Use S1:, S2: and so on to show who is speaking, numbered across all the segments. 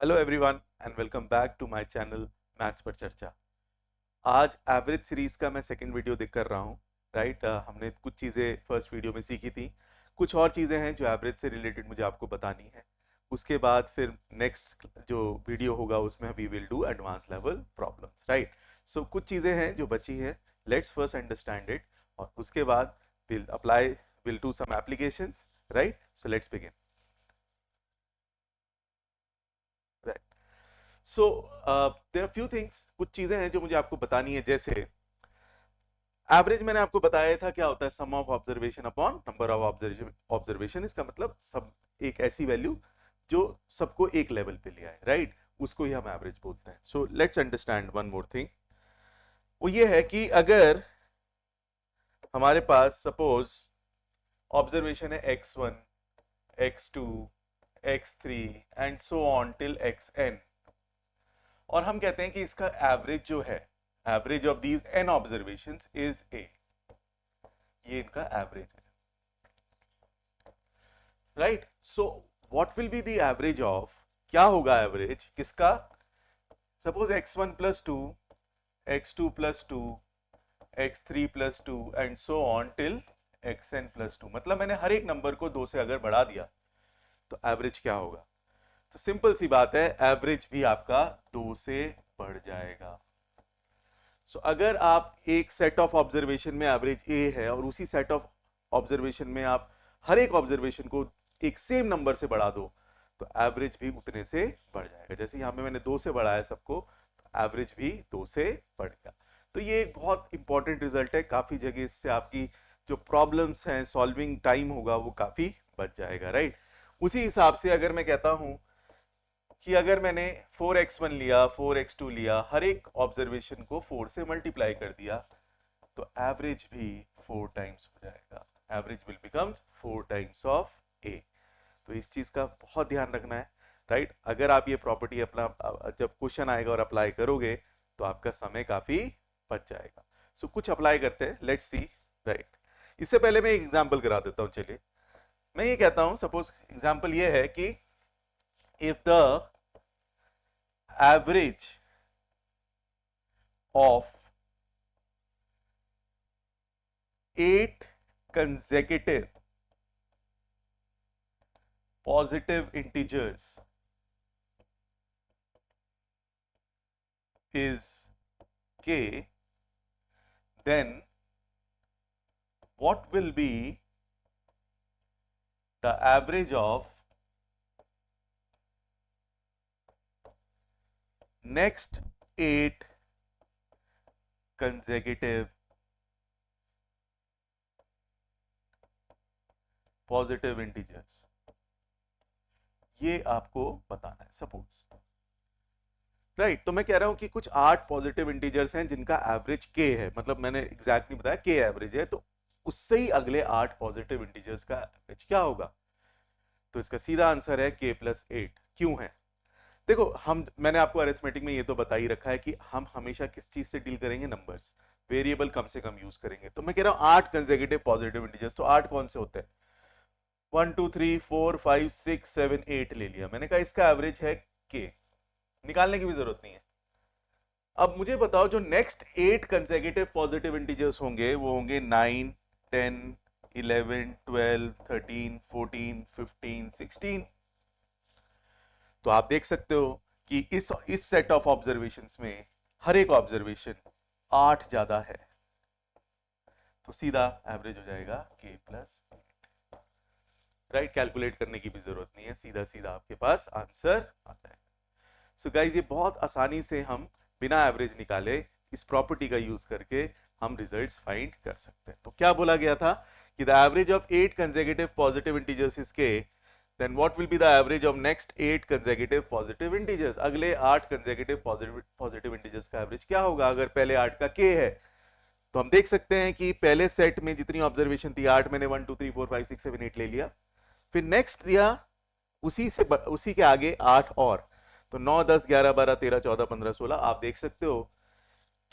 S1: Hello everyone and welcome back to my channel maths पर चर्चा। आज एवरेज सीरीज का मैं सेकंड वीडियो देख कर रहा हूँ। राइट, हमने कुछ चीज़ें फर्स्ट वीडियो में सीखी थी। कुछ और चीज़ें हैं जो एवरेज से रिलेटेड मुझे आपको बतानी है। उसके बाद फिर नेक्स्ट जो वीडियो होगा उसमें we will do advance level problems. Right, so कुछ चीज़ें हैं जो बची हैं। लेट्स फर्स्ट अंडरस्टैंड इट और उसके बाद will do some applications. Right, so let's begin. So there are few things, कुछ चीजें हैं जो मुझे आपको बतानी है। जैसे एवरेज मैंने आपको बताया था क्या होता है, sum of observation upon number of observation. इसका मतलब सब एक ऐसी वैल्यू जो सबको एक लेवल पे लिया है। राइट, उसको ही हम एवरेज बोलते हैं। So let's understand one more thing. वो ये है कि अगर हमारे पास सपोज ऑब्जर्वेशन है x1, x2, x3 and so on till xn, और हम कहते हैं कि इसका एवरेज जो है, average of these n observations is a। ये इनका एवरेज है। Right, so what will be the average of, क्या होगा एवरेज किसका? Suppose x1 plus two, x2 plus two, x3 plus two and so on till xn plus two. मतलब मैंने हर एक number को दो से अगर बढ़ा दिया तो एवरेज क्या होगा? तो सिंपल सी बात है, एवरेज भी आपका दो से बढ़ जाएगा। अगर आप एक सेट ऑफ ऑब्जर्वेशन में एवरेज ए है और उसी सेट ऑफ ऑब्जर्वेशन में आप हर एक ऑब्जर्वेशन को एक सेम नंबर से बढ़ा दो तो एवरेज भी उतने से बढ़ जाएगा। जैसे यहां पे मैंने दो से बढ़ाया सबको, तो एवरेज भी दो से बढ़ गया। तो ये एक बहुत इंपॉर्टेंट रिजल्ट है। काफी जगह इससे आपकी जो प्रॉब्लम्स हैं, सॉल्विंग टाइम होगा वो काफी बच जाएगा। राइट, उसी हिसाब से अगर मैं कहता हूं कि अगर मैंने 4x1 लिया, 4x2 लिया, हर एक ऑब्जर्वेशन को 4 से मल्टीप्लाई कर दिया तो एवरेज भी 4 टाइम्स हो जाएगा। Average will become 4 times of a. तो इस चीज का बहुत ध्यान रखना है। राइट, अगर आप ये प्रॉपर्टी अपना जब क्वेश्चन आएगा और अप्लाई करोगे तो आपका समय काफी बच जाएगा। कुछ अप्लाई करते हैं, लेट्स सी। राइट, इससे पहले मैं एक एग्जांपल करा देता हूं। चलिए मैं ये कहता हूं, सपोज एग्जांपल ये है कि if the average of 8 consecutive positive integers is k, then what will be the average of next 8 consecutive positive integers? ये आपको बताना है। सपोज राइट, तो मैं कह रहा हूं कि कुछ 8 पॉजिटिव इंटीजर्स हैं जिनका एवरेज के है, मतलब मैंने एग्जैक्ट नहीं बताया, के एवरेज है। तो उससे ही अगले 8 पॉजिटिव इंटीजर्स का एवरेज क्या होगा? तो इसका सीधा आंसर है k प्लस 8। क्यों है? देखो, हम मैंने आपको अरिथमेटिक में ये तो बता ही रखा है कि हम हमेशा किस चीज से डील करेंगे, नंबर्स। वेरिएबल कम से कम यूज करेंगे। तो मैं कह रहा हूं 8 कंसेक्यूटिव पॉजिटिव इंटीजर्स, तो 8 कौन से होते हैं? 1 2 3 4 5 6 7 8 ले लिया मैंने, कहा इसका एवरेज है के। निकालने की भी जरूरत नहीं है। अब मुझे बताओ जो नेक्स्ट 8 कंसेक्यूटिव पॉजिटिव इंटीजर्स होंगे वो होंगे 9, 10, 11, 12, 13, 14, 15, 16। तो आप देख सकते हो कि इस सेट ऑफ ऑब्जर्वेशंस में हर एक ऑब्जर्वेशन 8 ज्यादा है, तो सीधा एवरेज हो जाएगा k प्लस। राइट, कैलकुलेट करने की भी जरूरत नहीं है, सीधा सीधा आपके पास आंसर आ जाएगा। गाइज, ये बहुत आसानी से हम बिना एवरेज निकाले इस प्रॉपर्टी का यूज करके हम रिजल्ट्स फाइंड कर सकते हैं। तो क्या बोला गया था कि the average of 8 consecutive positive integers is k, then what will be the average of next 8 consecutive positive integers? अगले 8 consecutive positive integers का एवरेज क्या होगा? अगर पहले 8 का k है तो हम देख सकते हैं कि पहले सेट में जितनी ऑब्जर्वेशन थी 8, मैंने 1 2 3 4 5 6 7 8 ले लिया। फिर नेक्स्ट दिया उसी के आगे 8 और, तो 9 10 11 12 13 14 15 16। आप देख सकते हो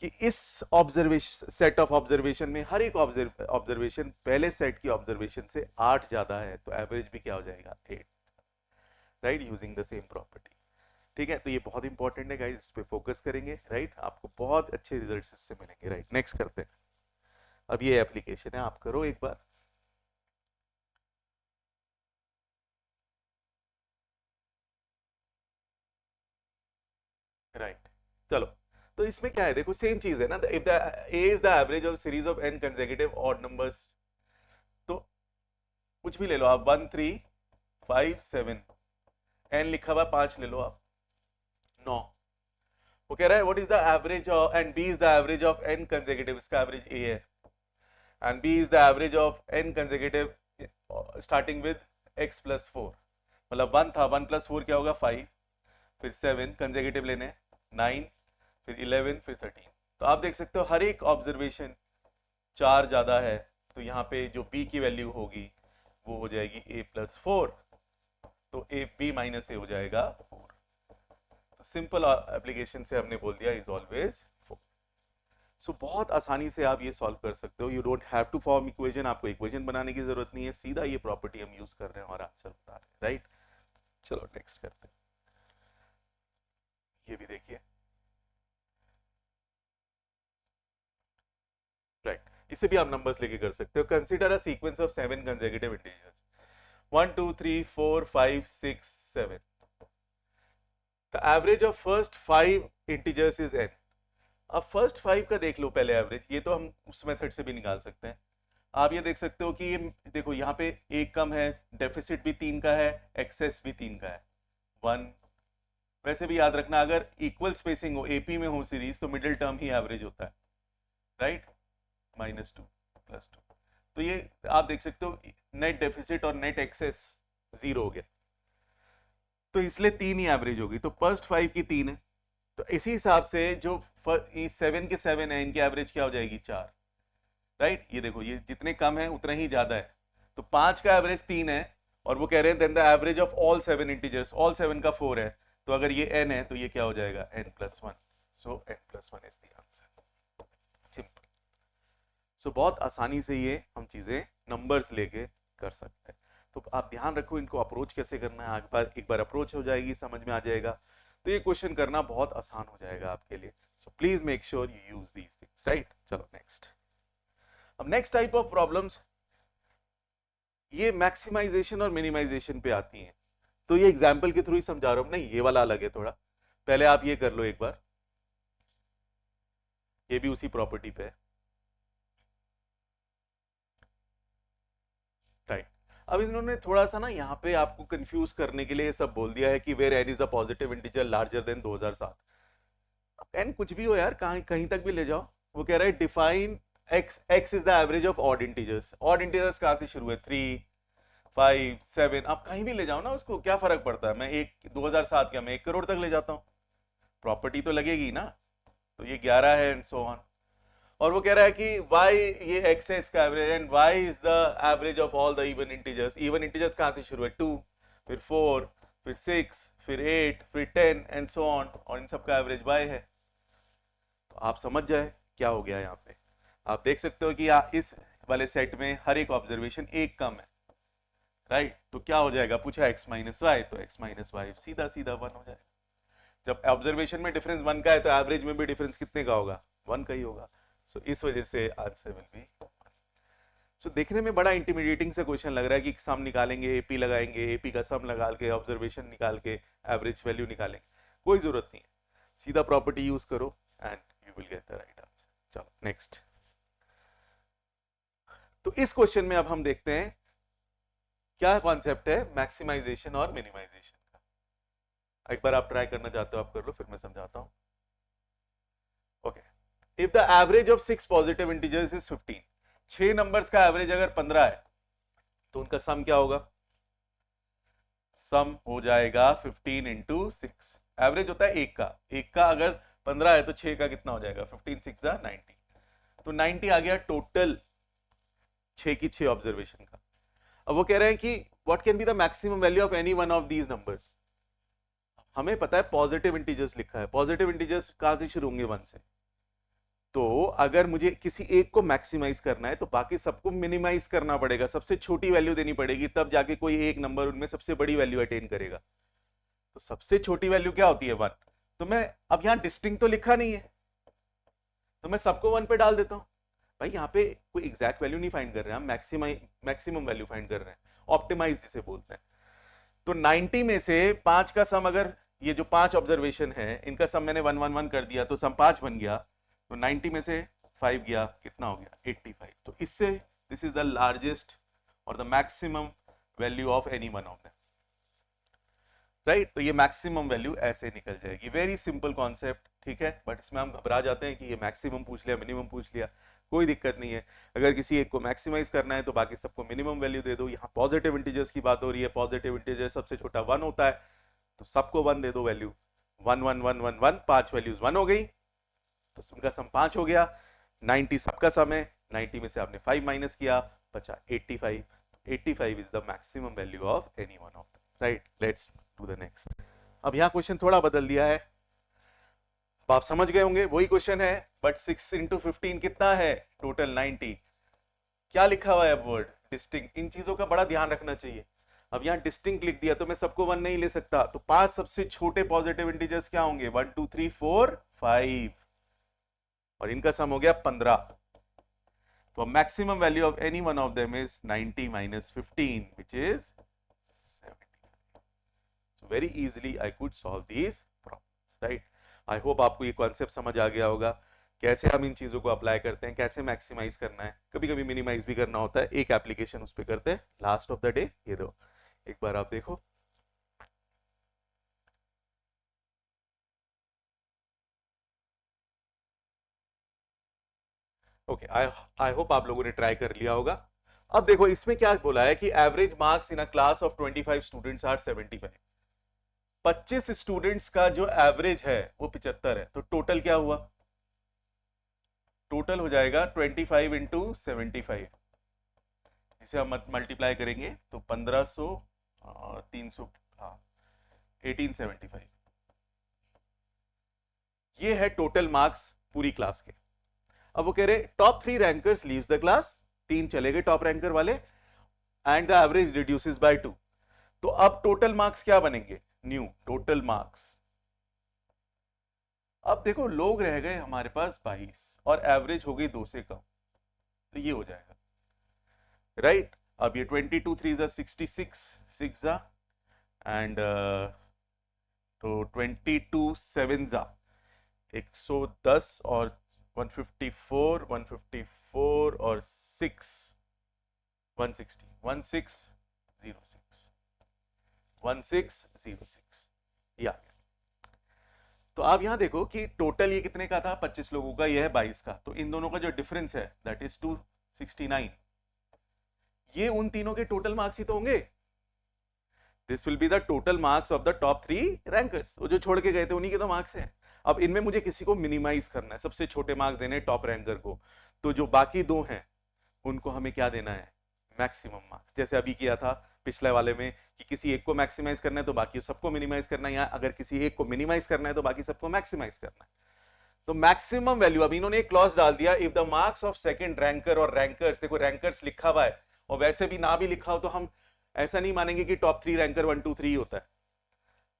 S1: कि इस ऑब्जर्वेशन सेट ऑफ ऑब्जर्वेशन में हर एक ऑब्जर्वेशन पहले सेट की ऑब्जर्वेशन से 8 ज्यादा है, तो एवरेज भी क्या हो जाएगा? 8। Right, using the same property. ठीक है, तो ये बहुत इंपॉर्टेंट है गाइस, इस पे फोकस करेंगे, राइट, आपको बहुत अच्छे रिजल्ट्स इससे मिलेंगे, राइट। नेक्स्ट करते हैं। अब ये एप्लीकेशन है, आप करो एक बार। राइट, चलो। तो इसमें क्या है, देखो सेम चीज है ना, if the A is the average of series of n consecutive odd numbers, तो कुछ भी ले लो आप, 1 3 5 7, एन लिखा हुआ 5 ले लो आप, 9। वो कह रहा है what is the average of, and B is the average of n consecutive, इसका एवरेज ए है, and B is the average of n consecutive starting with X plus 4, मतलब 1 था, 1 प्लस 4 क्या होगा 5, फिर 7 कंसेक्यूटिव लेने, 9, फिर 11, फिर 13। तो आप देख सकते हो हर एक ऑब्जर्वेशन 4 ज्यादा है, तो यहाँ पे जो b की वैल्यू होगी वो हो जाएगी a प्लस 4, तो ए बी माइनस ए हो जाएगा 4। तो सिंपल एप्लीकेशन से हमने बोल दिया इज ऑलवेज 4। सो बहुत आसानी से आप ये सॉल्व कर सकते हो, you don't have to form equation, आपको इक्वेशन बनाने की जरूरत नहीं है, सीधा ये प्रॉपर्टी हम यूज कर रहे हैं और आंसर बता रहे हैं, राइट। चलो नेक्स्ट करते हैं, ये भी देखिए, राइट, इसे भी आप नंबर्स लेके कर सकते हो। Consider a sequence of 7 consecutive integers 1 2 3 4 5 6 7, the average of first 5 integers is n। अब फर्स्ट 5 का देख लो पहले एवरेज, ये तो हम उस मेथड से भी निकाल सकते हैं। आप ये देख सकते हो कि ये देखो यहाँ पे एक कम है, डेफिसिट भी 3 का है, एक्सेस भी 3 का है, 1। वैसे भी याद रखना अगर इक्वल स्पेसिंग हो, एपी में हो सीरीज, तो मिडिल टर्म ही एवरेज होता है, राइट, -2 +2। तो ये आप देख सकते हो नेट डेफिसिट और नेट एक्सेस 0 हो गया, तो इसलिए 3 ही एवरेज होगी, तो फर्स्ट 5 की 3 है, तो इसी हिसाब से जो 7 के 7 है, इनकी एवरेज क्या हो जाएगी 4, राइट। ये देखो ये जितने कम है उतना ही ज्यादा है, तो 5 का एवरेज 3 है, और वो कह रहे हैं then the average of all 7 integers, all 7 का 4 है, तो अगर ये n है तो ये क्या हो जाएगा n+1, so n+1 is the answer, simple. So बहुत आसानी से ये हम चीजें नंबर्स लेके कर सकते हैं। तो आप ध्यान रखो इनको अप्रोच कैसे करना है, एक बार अप्रोच हो जाएगी, समझ में आ जाएगा, तो ये क्वेश्चन करना बहुत आसान हो जाएगा आपके लिए। So please make sure you use these things, right. चलो नेक्स्ट। अब नेक्स्ट टाइप ऑफ प्रॉब्लम्स ये मैक्सिमाइजेशन और मिनिमाइजेशन पे आती हैं, तो ये एग्जाम्पल के थ्रू ही समझा रहा हूं, नहीं ये वाला अलग है थोड़ा, पहले आप ये कर लो एक बार, ये भी उसी प्रॉपर्टी पे है, राइट। अब इन्होंने थोड़ा सा ना यहाँ पे आपको कंफ्यूज करने के लिए सब बोल दिया है कि where n is a positive integer larger than 2007। N कुछ भी हो यार, कहीं कहीं तक भी ले जाओ। वो कह रहा है define x is the average of odd integers, odd integers कहाँ से शुरू है, 3 5 7, आप कहीं भी ले जाओ ना, उसको क्या फर्क पड़ता है, मैं 2007 क्या मैं 1 करोड़ तक ले जाता हूँ, प्रॉपर्टी तो लगेगी ना, तो ये 11 है एंड सो ऑन। और वो कह रहा है कि y ये x है इसका average, and y is the average of all the even integers, even integers कहां से शुरू है, 2 फिर 4 फिर 6 फिर 8 फिर 10 एंड सो ऑन, और इन सब का एवरेज y है। तो आप समझ जाए क्या हो गया यहाँ पे, आप देख सकते हो कि इस वाले सेट में हर एक ऑब्जर्वेशन एक कम है, राइट। तो क्या हो जाएगा, पूछा x माइनस वाई, तो x माइनस वाई सीधा सीधा 1 हो जाएगा। जब ऑब्जर्वेशन में डिफरेंस 1 का है तो एवरेज में भी डिफरेंस कितने का होगा, 1 का ही होगा। सो इस वजह से आंसर विल बी। सो देखने में बड़ा इंटिमिडेटिंग सा क्वेश्चन लग रहा है कि सम निकालेंगे, एपी लगाएंगे, एपी का सम लगा के ऑब्जर्वेशन निकाल के एवरेज वैल्यू निकालेंगे, कोई जरूरत नहीं है, सीधा प्रॉपर्टी यूज करो and you will get the right answer. चलो नेक्स्ट। तो इस क्वेश्चन में अब हम देखते हैं क्या कॉन्सेप्ट है मैक्सिमाइजेशन और मिनिमाइजेशन का। एक बार आप ट्राई करना चाहते हो आप कर लो, फिर मैं समझाता हूं। Okay, if the average of 6 positive integers is 15, 6 numbers का एवरेज अगर 15 है तो उनका सम क्या होगा, सम हो जाएगा 15 इंटू 6, एवरेज होता है एक का अगर 15 है तो 6 का कितना हो जाएगा, 15 6 90, तो 90 आ गया टोटल 6 की 6 ऑब्जर्वेशन का। अब वो कह रहे हैं कि what can be the maximum value of any one of these numbers. हमें पता है पॉजिटिव इंटीजर्स लिखा है, पॉजिटिव इंटीजर्स कहां से शुरू होंगे, 1 से, तो अगर मुझे किसी एक को मैक्सिमाइज करना है तो बाकी सबको मिनिमाइज करना पड़ेगा, सबसे छोटी वैल्यू देनी पड़ेगी, तब जाके कोई एक नंबर उनमें सबसे बड़ी वैल्यू अटेन करेगा। तो सबसे छोटी वैल्यू क्या होती है 1। तो मैं अब यहां डिस्टिंक्ट तो लिखा नहीं है, तो मैं सबको 1 पे डाल देता हूं। भाई यहाँ पे कोई एग्जैक्ट वैल्यू नहीं फाइंड कर रहे हैं हम, मैक्सिमम वैल्यू फाइंड कर रहे हैं, ऑप्टिमाइज जिसे बोलते हैं। तो 90 में से 5 का सम, अगर ये जो 5 ऑब्जर्वेशन है इनका सम मैंने 1 1 1 कर दिया तो सम 5 बन गया। तो 90 में से 5 गया, कितना हो गया 85। तो इससे दिस इज द लार्जेस्ट और the maximum value of any one of them, right. तो ये मैक्सिमम वैल्यू ऐसे निकल जाएगी। वेरी सिंपल कॉन्सेप्ट, ठीक है। बट इसमें हम घबरा जाते हैं कि ये मैक्सिमम पूछ लिया, मिनिमम पूछ लिया। कोई दिक्कत नहीं है, अगर किसी एक को मैक्सिमाइज करना है तो बाकी सबको मिनिमम वैल्यू दे दो। यहाँ पॉजिटिव इंटीजर्स की बात हो रही है, पॉजिटिव इंटीजर सबसे छोटा 1 होता है, तो सबको 1 दे दो वैल्यू। 1 1 1 1 1, 5 वैल्यूज 1 हो गई, तो उनका सम 5 हो गया। 90 सबका सम है, 90 में से आपने 5 माइनस किया, बचा 85। 85 is the maximum value of any one of them, right. Let's do the next. अब यहाँ क्वेश्चन थोड़ा बदल दिया है, अब आप समझ गए होंगे वही क्वेश्चन है, बट 6 इंटू 15 कितना है टोटल 90। क्या लिखा हुआ है वर्ड डिस्टिंक्ट, इन चीजों का बड़ा ध्यान रखना चाहिए। अब यहाँ डिस्टिंक्ट लिख दिया तो मैं सबको 1 नहीं ले सकता, तो 5 सबसे छोटे पॉजिटिव इंटीजर्स क्या होंगे 1 2 3 4 5, और इनका सम हो गया 15। तो maximum value of any one of them is 90 minus 15 which is 75। So very easily I could solve these problems, right? I hope आपको ये कॉन्सेप्ट समझ आ गया होगा, कैसे हम इन चीजों को अप्लाई करते हैं, कैसे मैक्सिमाइज करना है, कभी कभी मिनिमाइज भी करना होता है। एक एप्लीकेशन उस पर करते हैं लास्ट ऑफ द डे, ये दो एक बार आप देखो। ओके, आई होप आप लोगों ने ट्राई कर लिया होगा। अब देखो इसमें क्या बोला है कि average marks in a class of 25 students are 75। 25 students का जो एवरेज है वो 75 है, तो टोटल क्या हुआ, टोटल हो जाएगा 25 इंटू 75, इसे हम मल्टीप्लाई करेंगे तो 1500 और 300, हाँ 1875। ये है टोटल मार्क्स पूरी क्लास के। अब वो कह रहे top 3 rankers leaves the class, 3 चले गए टॉप रैंकर वाले, and the average reduces by 2। तो अब टोटल मार्क्स क्या बनेंगे, न्यू टोटल मार्क्स। अब देखो लोग रह गए हमारे पास 22 और एवरेज हो गई 2 से कम, तो ये हो जाएगा, राइट। अब ये 22 3 जा 66, 6 जा एंड तो 22 7 जा 110 और 154 154 और 6 160 1606 1606, या तो आप यहां देखो कि टोटल ये कितने का था 25 लोगों का, ये है 22 का, तो इन दोनों का जो डिफरेंस है दैट इज 269। ये उन तीनों के टोटल मार्क्स ही तो होंगे। This will be the total marks of the top 3 rankers, वो जो छोड़ के गए थे उन्हीं के तो मार्क्स हैं। अब इनमें मुझे किसी को मिनिमाइज करना है, सबसे छोटे मार्क्स देने टॉप रैंकर को, तो जो बाकी 2 हैं उनको हमें क्या देना है, मैक्सिमम मार्क्स। जैसे अभी किया था पिछले वाले में कि किसी एक को मैक्सिमाइज करना है तो बाकी सबको मिनिमाइज करना है, या अगर किसी एक को मिनिमाइज करना है तो बाकी सबको मैक्सिमाइज करना है। तो मैक्सिमम वैल्यू, अब इन्होंने एक क्लॉज डाल दिया, if the marks of second ranker और रैंकर्स, देखो रैंकर्स लिखा हुआ है और वैसे भी ना भी लिखा हो तो हम ऐसा नहीं मानेंगे कि टॉप 3 रैंकर 1 2 3 होता है।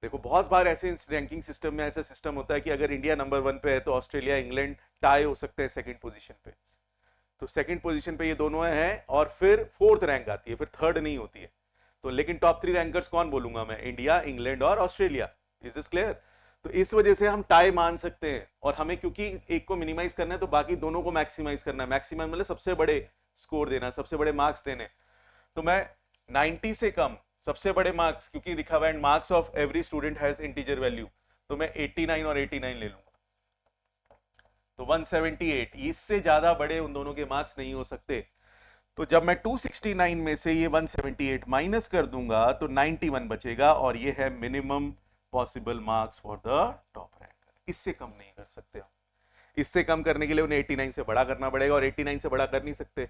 S1: देखो बहुत बार ऐसे रैंकिंग सिस्टम में ऐसा सिस्टम होता है कि अगर इंडिया नंबर 1 पे है तो ऑस्ट्रेलिया इंग्लैंड टाई हो सकते हैं सेकंड पोजीशन पे, तो सेकंड पोजीशन पे ये दोनों हैं और फिर 4th रैंक आती है, फिर 3rd नहीं होती है। तो लेकिन टॉप 3 रैंकर्स कौन बोलूंगा मैं, इंडिया इंग्लैंड और ऑस्ट्रेलिया। Is this clear? तो इस वजह से हम टाई मान सकते हैं, और हमें क्योंकि एक को मिनिमाइज करना है तो बाकी दोनों को मैक्सिमाइज करना है। मैक्सिमम मतलब सबसे बड़े स्कोर देना, सबसे बड़े मार्क्स देने। तो मैं 90 से कम सबसे बड़े मार्क्स, क्योंकि दिखा हुआ है marks of every student has integer value, तो मैं 89 और 89 ले लूंगा, तो 178। इससे ज्यादा बड़े उन दोनों के मार्क्स नहीं हो सकते। तो जब मैं 269 में से ये 178 माइनस कर दूंगा तो 91 बचेगा, और ये है minimum possible marks for the top ranker. इससे कम नहीं कर सकते हम। इससे कम करने के लिए उन्हें 89 से बड़ा करना पड़ेगा, और 89 से बड़ा कर नहीं सकते,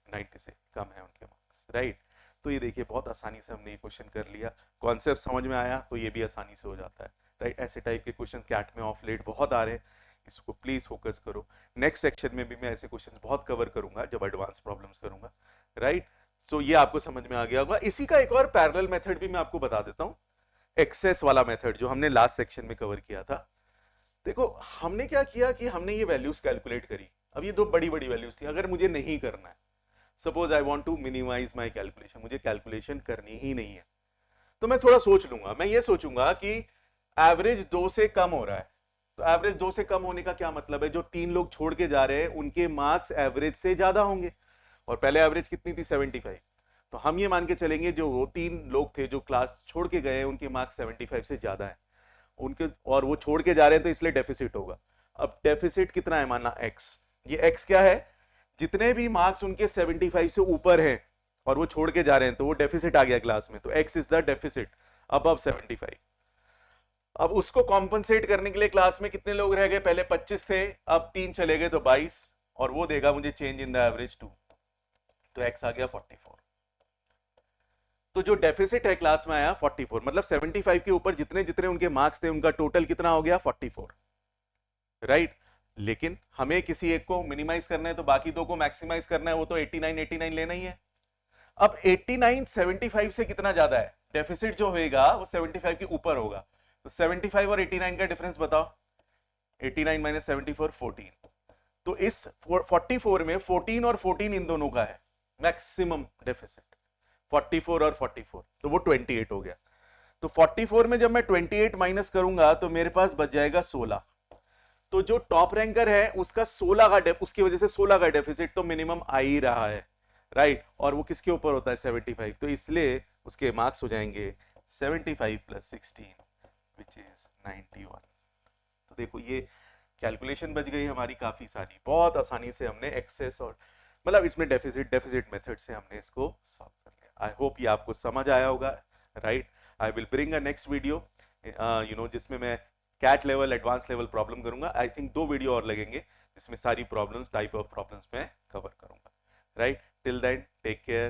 S1: 90 से कम है उनके मार्क्स, राइट। तो ये देखिए बहुत आसानी से हमने ये क्वेश्चन कर लिया, कॉन्सेप्ट समझ में आया तो ये भी आसानी से हो जाता है, राइट। ऐसे टाइप के क्वेश्चन कैट में ऑफ लेट बहुत आ रहे हैं, इसको प्लीज फोकस करो। नेक्स्ट सेक्शन में भी मैं ऐसे क्वेश्चंस बहुत कवर करूंगा जब एडवांस प्रॉब्लम्स करूंगा, राइट। सो ये आपको समझ में आ गया होगा। इसी का एक और पैरेलल मेथड भी मैं आपको बता देता हूं, एक्सेस वाला मेथड जो हमने लास्ट सेक्शन में कवर किया था। देखो हमने क्या किया कि हमने ये वैल्यूज कैलकुलेट करी। अब ये दो बड़ी बड़ी वैल्यूज थी, अगर मुझे नहीं करना है, suppose I want to minimize my calculation, मुझे कैलकुलेशन करनी ही नहीं है, तो मैं थोड़ा सोच लूंगा। मैं ये सोचूंगा कि एवरेज 2 से कम हो रहा है, तो एवरेज 2 से कम होने का क्या मतलब है, जो 3 लोग छोड़ के जा रहे हैं उनके मार्क्स एवरेज से ज्यादा होंगे, और पहले एवरेज कितनी थी 75, तो हम ये मान के चलेंगे जो वो 3 लोग थे जो क्लास छोड़ के गए उनके मार्क्स 75 से ज्यादा है उनके, और वो छोड़ के जा रहे हैं तो इसलिए डेफिसिट होगा। अब डेफिसिट कितना है, माना एक्स, ये एक्स क्या है, जितने भी मार्क्स उनके 75 से ऊपर हैं और वो छोड़ के जा रहे हैं तो वो डेफिसिट आ गया क्लास में, तो x is the deficit above 75। अब उसको कॉम्पनसेट करने के लिए क्लास में कितने लोग रह गए, पहले 25 थे, अब 3 चले गए तो 22, और वो देगा मुझे चेंज इन द एवरेज 2, तो एक्स आ गया 44। तो जो डेफिसिट है क्लास में आया 44, मतलब 75 के ऊपर जितने जितने उनके मार्क्स थे उनका टोटल कितना हो गया 44, राइट। लेकिन हमें किसी एक को मिनिमाइज करना है तो बाकी दो को मैक्सिमाइज करना है, वो तो 89 89 लेना ही है। अब 89 75 से कितना ज्यादा है, डेफिसिट जो होगा वो 75 के ऊपर होगा, तो 75 और 89 का डिफरेंस बताओ, 89 माइनस 74 14, तो इस 44 में 14 और 14 इन दोनों का है मैक्सिमम डेफिसिट, 44 और 44, तो वो 28 हो गया। तो 44 में जब मैं 28 माइनस करूंगा तो मेरे पास बच जाएगा 16, तो जो टॉप रैंकर है उसका 16 का उसकी वजह से 16 का डेफिसिट तो मिनिमम आ ही रहा है, राइट, और वो किसके ऊपर होता है 75, तो इसलिए उसके मार्क्स हो जाएंगे 75 प्लस 16 विच इज 91। तो देखो ये कैलकुलेशन बच गई हमारी काफी सारी, बहुत आसानी से हमने एक्सेस और मतलब इसमें डेफिसिट मेथड से हमने इसको सॉल्व कर लिया। आई होप ये आपको समझ आया होगा, right. I will bring a next video जिसमें मैं CAT level advance level problem करूंगा। आई थिंक 2 वीडियो और लगेंगे जिसमें सारी प्रॉब्लम्स, टाइप ऑफ प्रॉब्लम्स मैं कवर करूंगा, right. Till then take care.